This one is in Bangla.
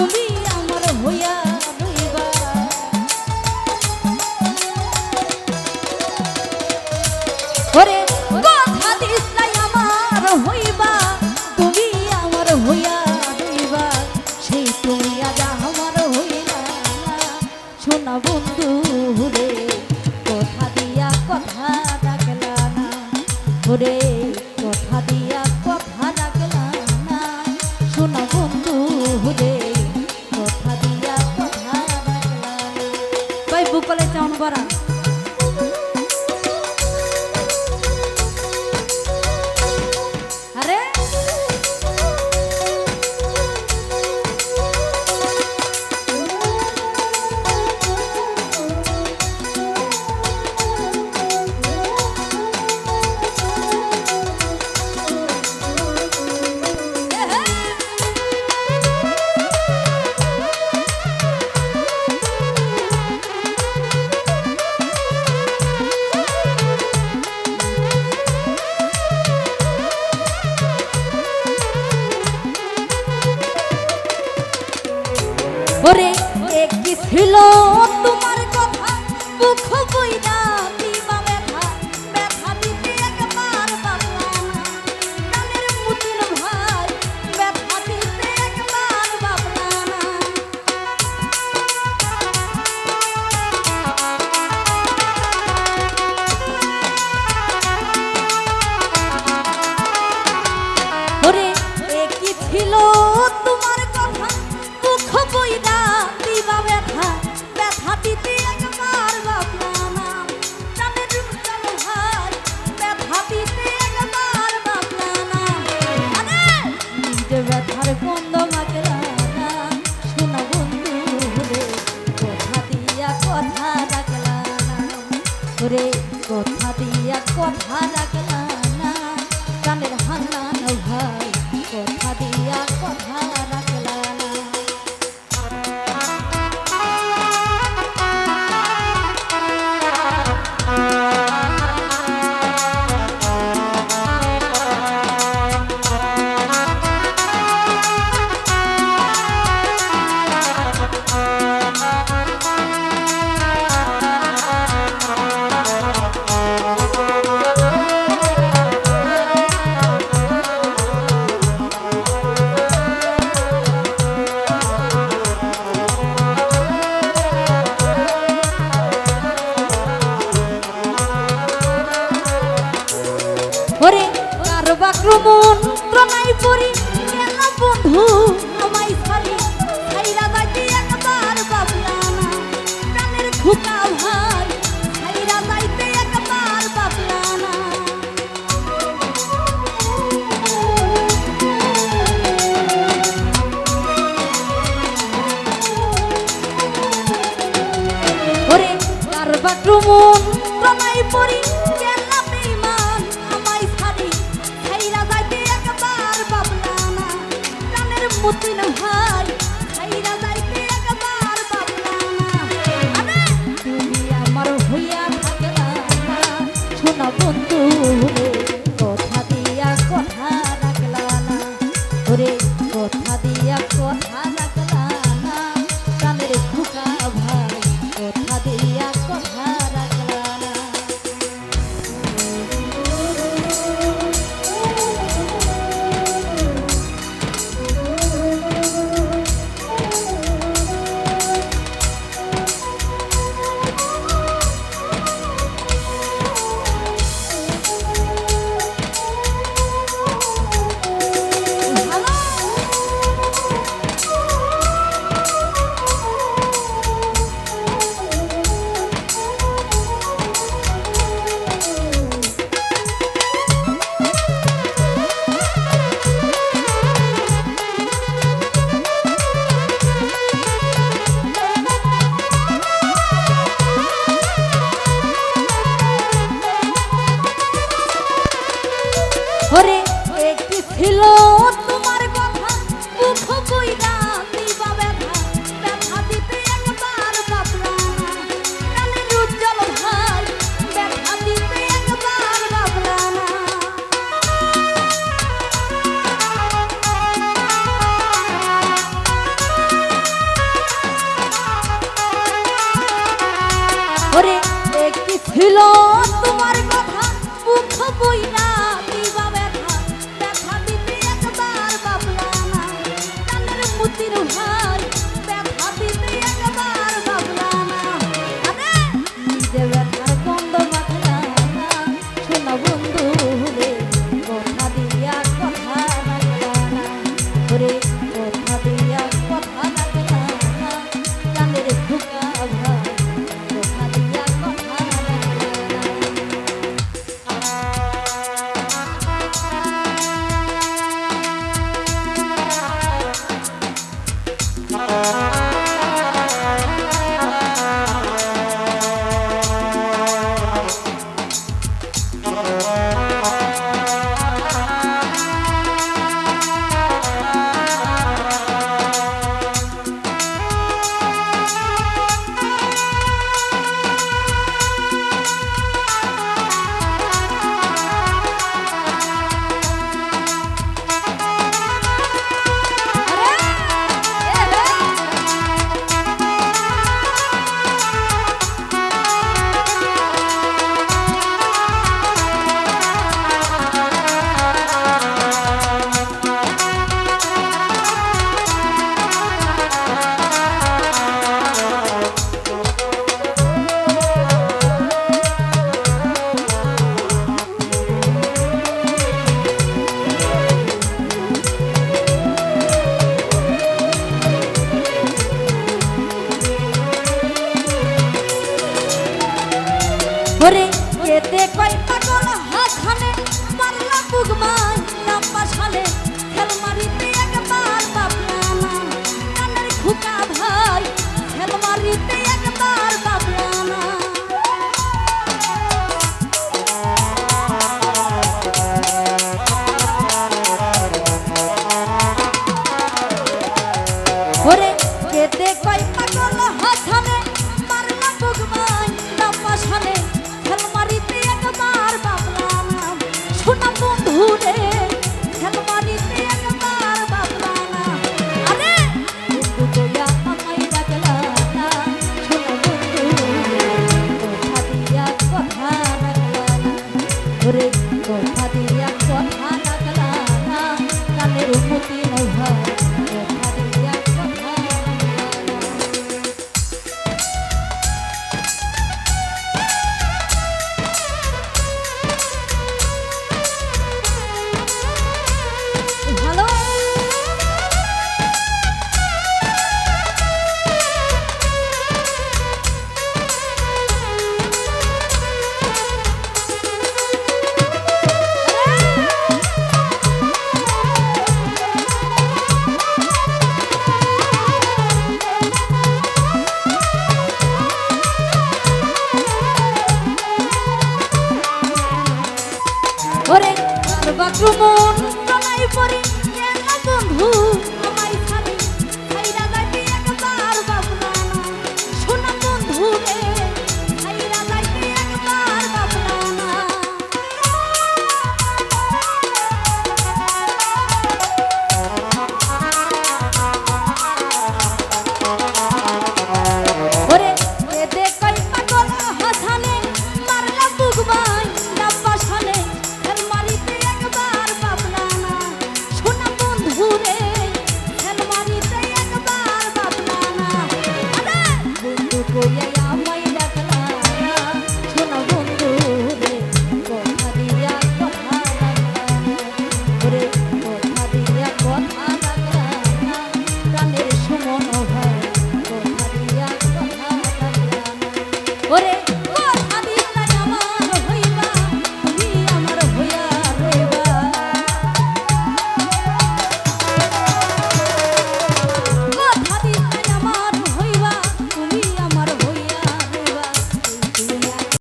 তুমি আমার হইয়া রইবা। ওরে কথা দিস নাই আমার হইবা, তুমি আমার হইয়া রইবা, সেই তুমি আজ আমার হইলা না। শোনা বন্ধু রে কথা দিয়া কথা রাখলা না, ওরে কথা দিয়া কথা রাখলা না। শোনা বন্ধু রে কথা দিয়া কথা রাখলা না। ভাই বুকলে চাউন বড়া আরে ওরে কি ছিল তোমার কথা মুখ বইনা দিবা ব্যথা, ব্যথা দিতে একবার বাবলা না। প্রাণের পুতুল ভাই ব্যথা দিতে একবার বাবলা না। ওরে কি ছিল তোমার কথা মুখ বইনা দিবা ব্যথা, ব্যথা দিতে একবার বাবলা না। প্রাণের পুতুল ভাই ব্যথা দিতে একবার বাবলা না। আরে নিজে ব্যথার গন্ধ মাগলা না। শোনা বন্ধু রে কথা দিয়া কথা রাখলা না, ওরে কথা দিয়া কথা রাখলা না। প্রাণের হান্নান ভাই কথা দিয়া কথা রাখলা না। ওরে কারো বাক্রমন্ত্র নাই পড়ি গেল বন্ধু আমায় ছাড়ি, ছাইরা যাইতে একবার বাবলা না। প্রাণের খুকা ভাই ছাইরা যাইতে একবার বাবলা না। ওরে কারো বাক্রমন্ত্র নাই পড়ি গেল বেঈমান আমায় ছাড়ি, ছাইরা যাইতে একবার বাবলা না। প্রাণের পুতুল ভাই ছাইরা যাইতে একবার বাবলা না। আরে তুমি আমার হইয়া থাকলা না। শোনা বন্ধু রে কথা দিয়া কথা রাখলা না, ওরে কথা দিয়া কথা রাখলা না। প্রাণের খুকা ভাই কথা দিয়া কথা রাখলা না। ভালো রহিল তোমার কথা মুখ বইরা